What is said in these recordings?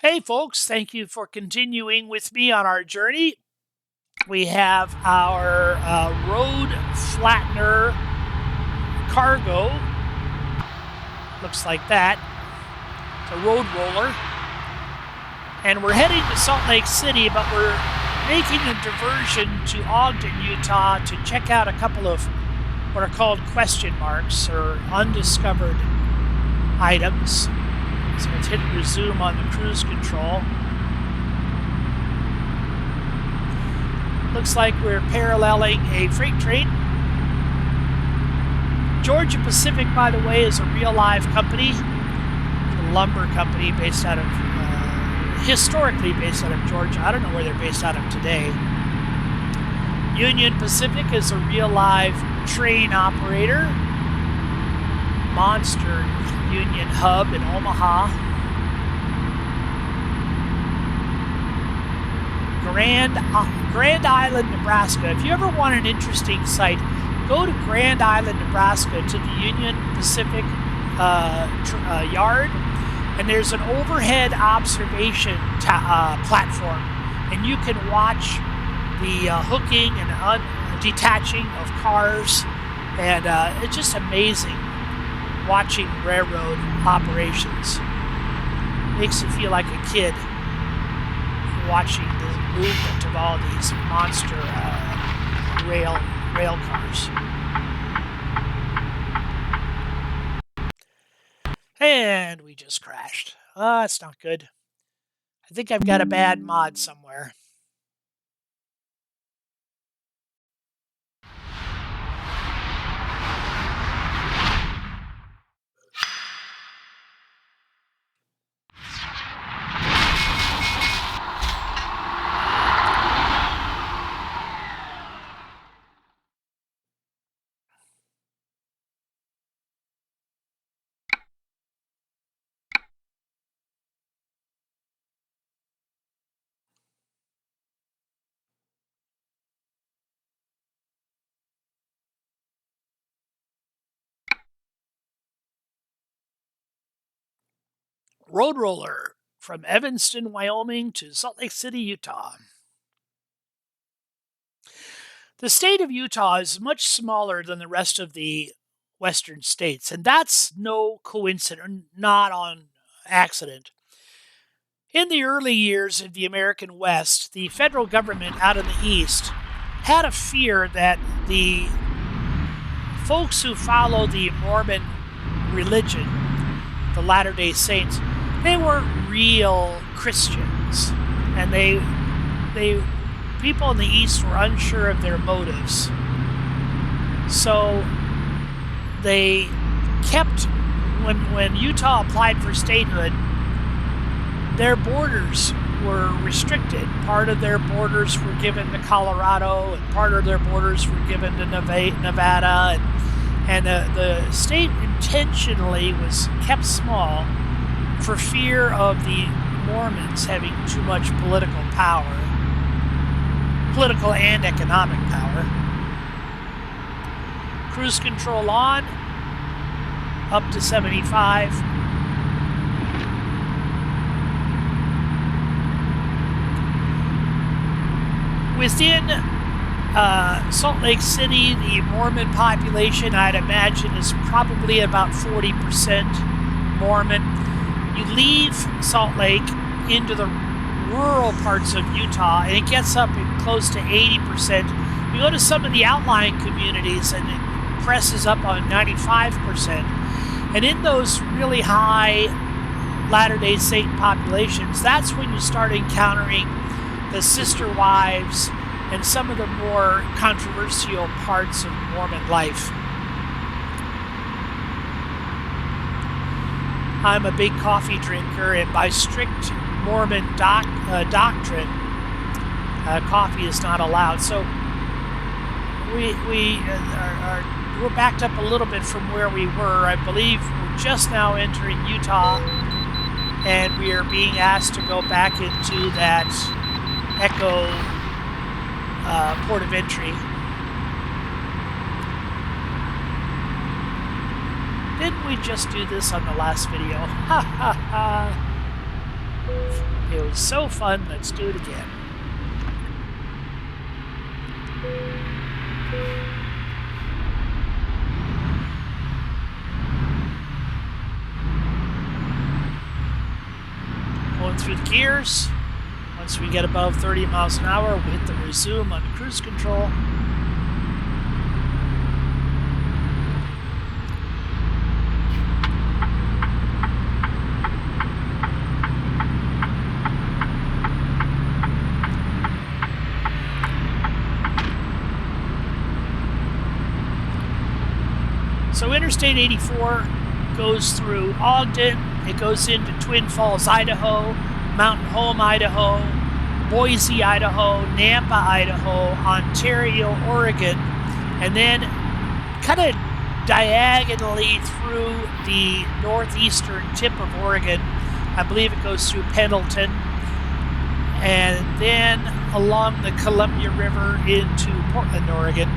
Hey, folks, thank you for continuing with me on our journey. We have our road flattener cargo. Looks like that. It's a road roller. And we're heading to Salt Lake City, but we're making a diversion to Ogden, Utah to check out a couple of what are called question marks or undiscovered items. So let's hit resume on the cruise control. Looks like we're paralleling a freight train. Georgia Pacific, by the way, is a real live company. It's a lumber company based out of, historically based out of Georgia. I don't know where they're based out of today. Union Pacific is a real live train operator. Monster Union Hub in Omaha. Grand Island, Nebraska. If you ever want an interesting site, go to Grand Island, Nebraska to the Union Pacific yard, and there's an overhead observation platform, and you can watch the hooking and detaching of cars, and it's just amazing watching railroad operations. Makes you feel like a kid watching the movement of all these monster rail cars. And we just crashed. That's not good. I think I've got a bad mod somewhere. Road roller from Evanston, Wyoming to Salt Lake City, Utah. The state of Utah is much smaller than the rest of the western states, and that's no coincidence, not on accident. In the early years of the American West, the federal government out in the East had a fear that the folks who follow the Mormon religion, the Latter-day Saints, they weren't real Christians, and people in the East were unsure of their motives. So they kept, when Utah applied for statehood, their borders were restricted. Part of their borders were given to Colorado, and part of their borders were given to Nevada, and the state intentionally was kept small for fear of the Mormons having too much political and economic power. Cruise control on, up to 75. Within Salt Lake City, the Mormon population, I'd imagine, is probably about 40% Mormon. You leave Salt Lake into the rural parts of Utah, and it gets up close to 80%. You go to some of the outlying communities, and it presses up on 95%. And in those really high Latter-day Saint populations, that's when you start encountering the sister wives and some of the more controversial parts of Mormon life. I'm a big coffee drinker, and by strict Mormon doctrine, coffee is not allowed. So we're backed up a little bit from where we were. I believe we're just now entering Utah, and we are being asked to go back into that Echo port of entry. Didn't we just do this on the last video? Ha ha ha. was so fun. Let's do it again. Going through the gears. Once we get above 30 miles an hour, we'll hit the resume on cruise control. So Interstate 84 goes through Ogden, it goes into Twin Falls, Idaho, Mountain Home, Idaho, Boise, Idaho, Nampa, Idaho, Ontario, Oregon, and then kind of diagonally through the northeastern tip of Oregon. I believe it goes through Pendleton, and then along the Columbia River into Portland, Oregon.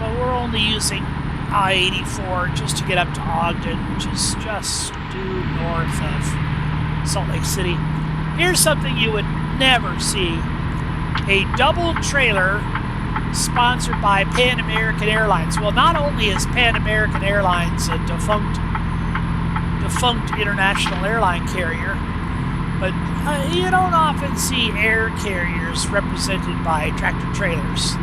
But we're only using I-84 just to get up to Ogden, which is just due north of Salt Lake City. Here's something you would never see. A double trailer sponsored by Pan American Airlines. Well, not only is Pan American Airlines a defunct international airline carrier, but you don't often see air carriers represented by tractor trailers.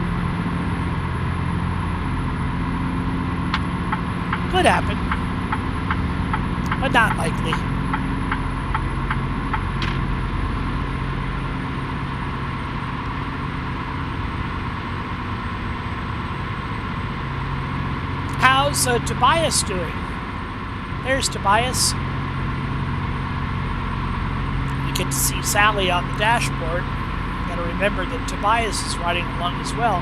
Could happen, but not likely. How's Tobias doing? There's Tobias. We get to see Sally on the dashboard. Got to remember that Tobias is riding along as well.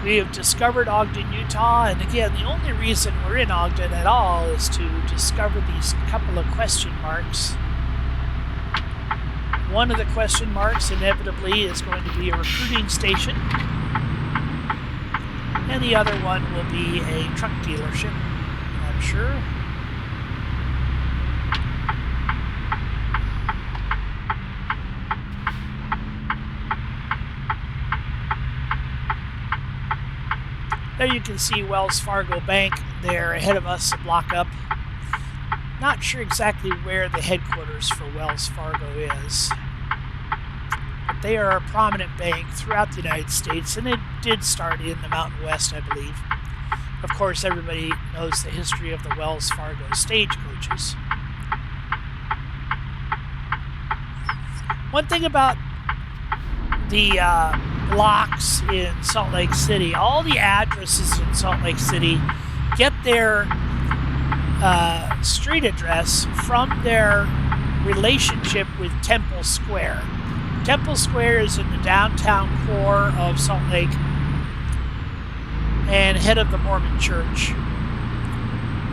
We have discovered Ogden, Utah, and again, the only reason we're in Ogden at all is to discover these couple of question marks. One of the question marks inevitably is going to be a recruiting station, and the other one will be a truck dealership, I'm sure. There you can see Wells Fargo Bank there ahead of us, a block up. Not sure exactly where the headquarters for Wells Fargo is. But they are a prominent bank throughout the United States, and it did start in the Mountain West, I believe. Of course, everybody knows the history of the Wells Fargo stagecoaches. One thing about the blocks in Salt Lake City, all the addresses in Salt Lake City get their street address from their relationship with Temple Square. Temple Square is in the downtown core of Salt Lake and head of the Mormon Church.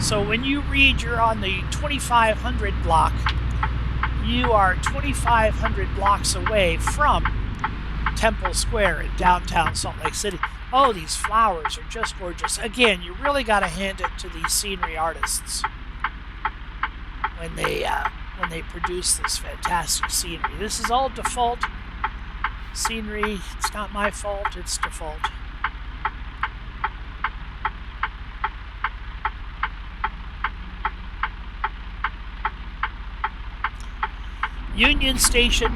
So when you read you're on the 2500 block, you are 2,500 blocks away from Temple Square in downtown Salt Lake City. Oh, these flowers are just gorgeous. Again, you really got to hand it to these scenery artists when they produce this fantastic scenery. This is all default scenery. It's not my fault, it's default. Union Station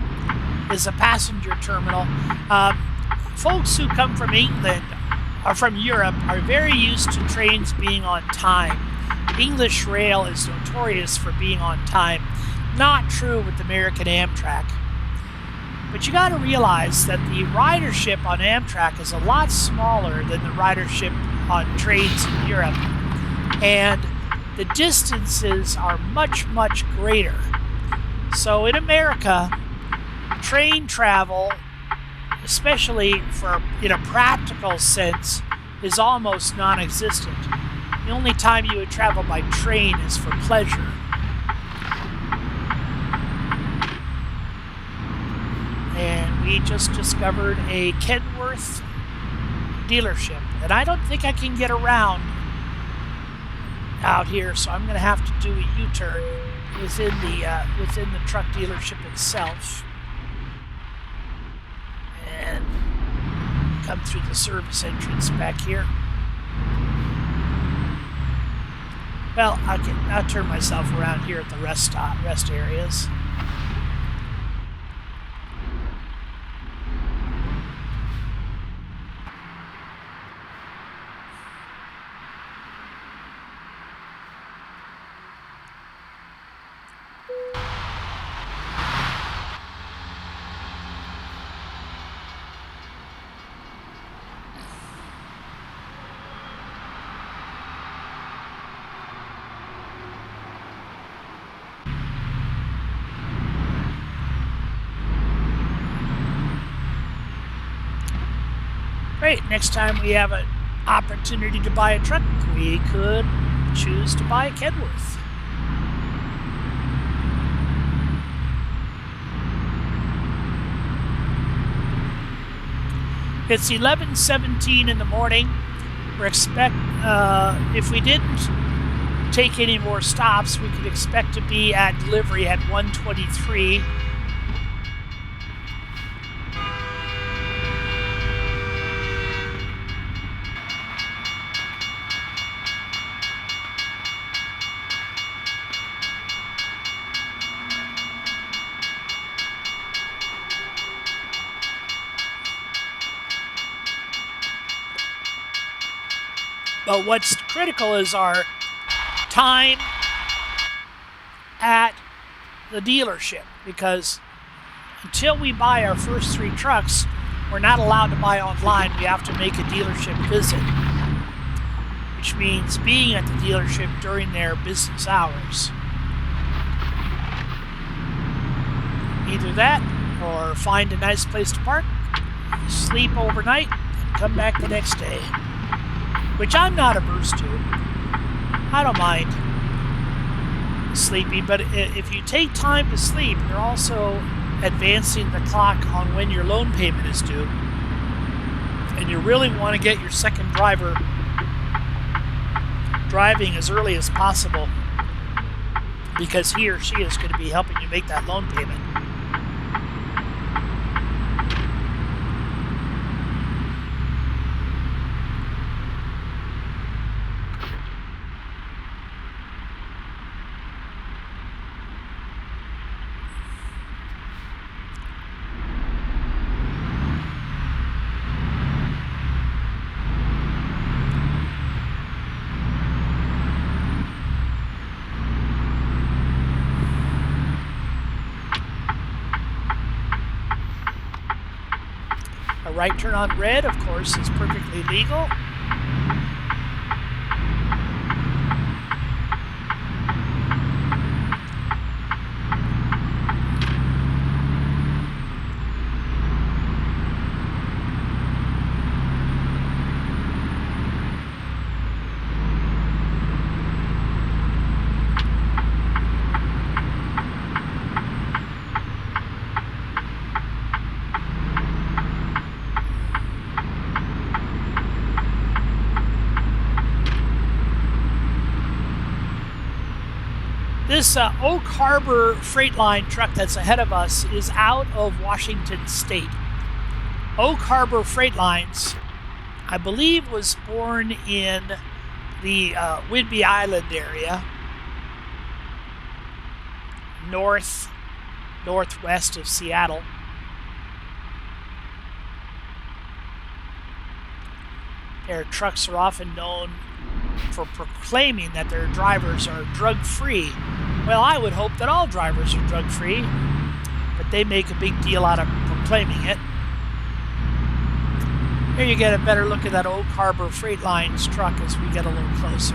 is a passenger terminal. Folks who come from England are from Europe are very used to trains being on time. English rail is notorious for being on time. Not true with American Amtrak. But you got to realize that the ridership on Amtrak is a lot smaller than the ridership on trains in Europe. And the distances are much, much greater. So in America, train travel, especially in a practical sense, is almost non-existent. The only time you would travel by train is for pleasure. And we just discovered a Kenworth dealership. And I don't think I can get around out here, so I'm going to have to do a U-turn within the truck dealership itself. And come through the service entrance back here. Well, I'll turn myself around here at the rest areas. Great, next time we have an opportunity to buy a truck, we could choose to buy a Kenworth. It's 11:17 in the morning. If we didn't take any more stops, we could expect to be at delivery at 1:23. But what's critical is our time at the dealership, because until we buy our first 3 trucks, we're not allowed to buy online. We have to make a dealership visit, which means being at the dealership during their business hours. Either that or find a nice place to park, sleep overnight, and come back the next day. Which I'm not averse to. I don't mind sleeping, but if you take time to sleep, you're also advancing the clock on when your loan payment is due. And you really want to get your second driver driving as early as possible, because he or she is going to be helping you make that loan payment. A right turn on red, of course, is perfectly legal. This Oak Harbor Freight-Line truck that's ahead of us is out of Washington State. Oak Harbor Freight Lines, I believe, was born in the Whidbey Island area, northwest of Seattle. Their trucks are often known for proclaiming that their drivers are drug-free. Well, I would hope that all drivers are drug-free, but they make a big deal out of proclaiming it. Here you get a better look at that Oak Harbor Freight Lines truck as we get a little closer.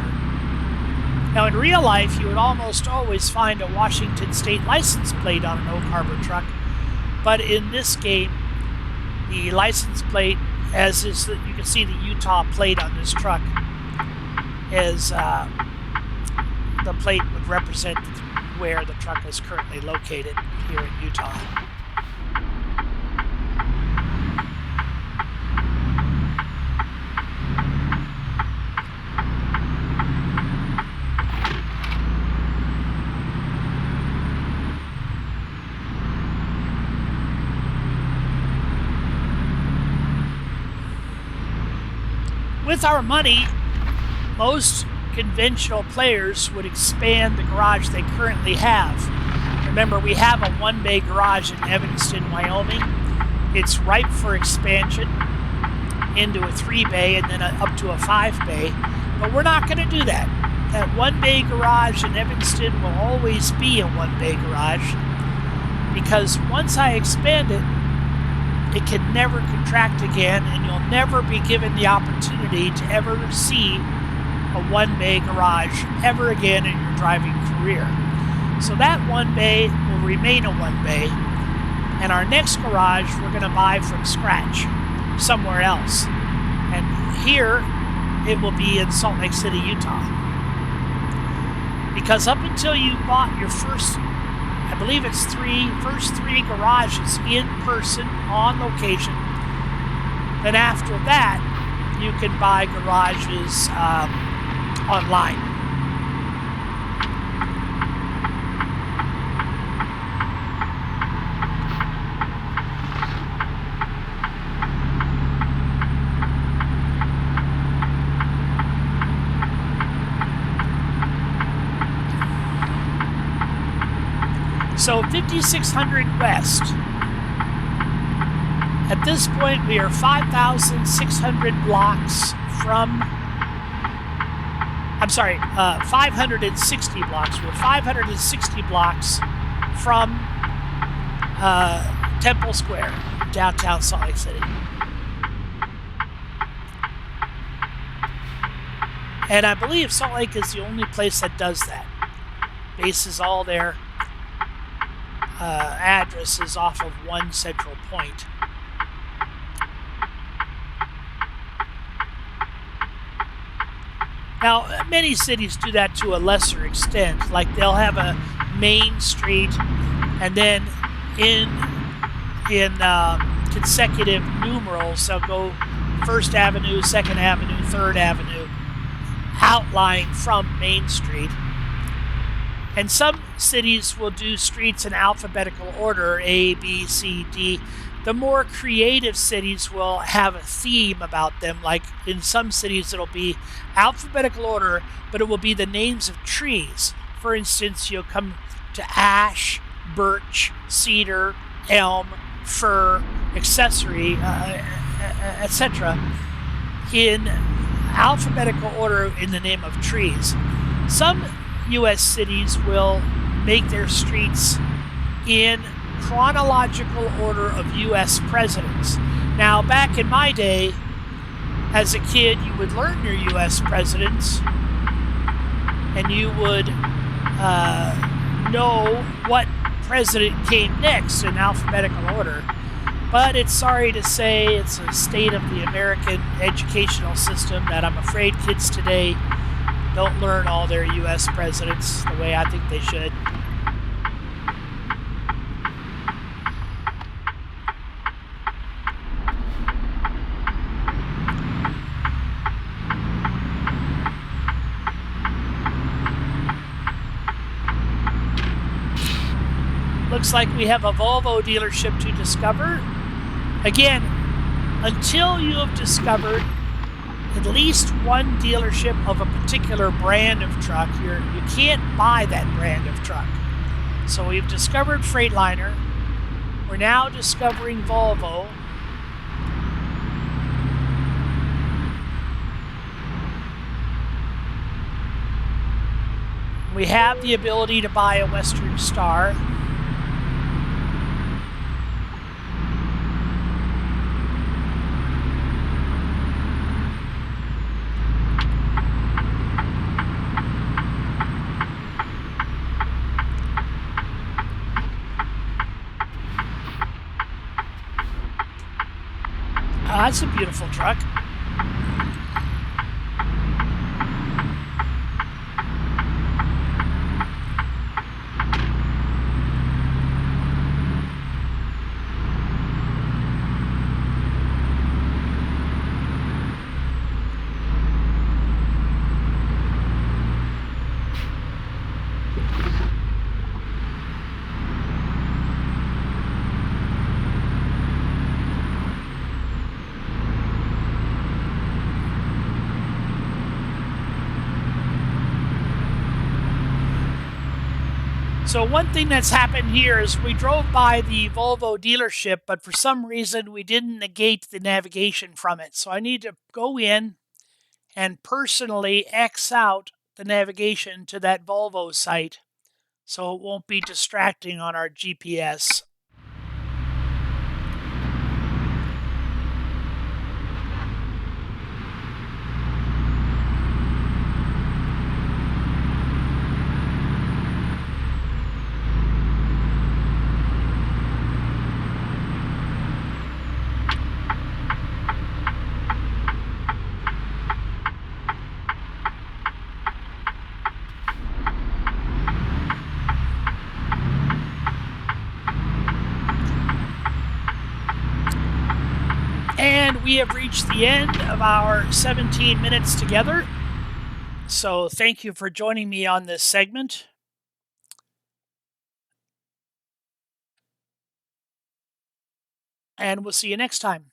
Now, in real life, you would almost always find a Washington State license plate on an Oak Harbor truck, but in this game, the license plate, as is you can see the Utah plate on this truck, is the plate would represent where the truck is currently located here in Utah. With our money, most conventional players would expand the garage they currently have. Remember, we have a one-bay garage in Evanston, Wyoming. It's ripe for expansion into a 3-bay and then up to a 5-bay, but we're not going to do that. That one-bay garage in Evanston will always be a one-bay garage because once I expand it, it can never contract again, and you'll never be given the opportunity to ever see a one-bay garage ever again in your driving career. So that one-bay will remain a one-bay, and our next garage we're going to buy from scratch somewhere else. And here it will be in Salt Lake City, Utah. Because up until you bought your first, I believe it's first three garages in person, on location. Then after that, you can buy garages online. So 5600 West. At this point, we are 5,600 blocks from, 560 blocks. We're 560 blocks from Temple Square, downtown Salt Lake City. And I believe Salt Lake is the only place that does that. Base is all there. Address is off of one central point. Now, many cities do that to a lesser extent. Like they'll have a main street, and then in consecutive numerals, they'll go 1st Avenue, 2nd Avenue, 3rd Avenue, outlying from Main Street. And some cities will do streets in alphabetical order, A, B, C, D. The more creative cities will have a theme about them. Like in some cities, it'll be alphabetical order, but it will be the names of trees. For instance, you'll come to ash, birch, cedar, elm, fir, accessory, etc. in alphabetical order in the name of trees. Some U.S. cities will make their streets in chronological order of U.S. presidents. Now, back in my day, as a kid, you would learn your U.S. presidents, and you would know what president came next in alphabetical order. But it's sorry to say, it's a state of the American educational system that I'm afraid kids today don't learn all their U.S. presidents the way I think they should. Looks like we have a Volvo dealership to discover. Again, until you have discovered at least one dealership of a particular brand of truck, you can't buy that brand of truck. So we've discovered Freightliner. We're now discovering Volvo. We have the ability to buy a Western Star. That's a beautiful truck. So one thing that's happened here is we drove by the Volvo dealership, but for some reason we didn't negate the navigation from it. So I need to go in and personally X out the navigation to that Volvo site so it won't be distracting on our GPS. And we have reached the end of our 17 minutes together. So thank you for joining me on this segment. And we'll see you next time.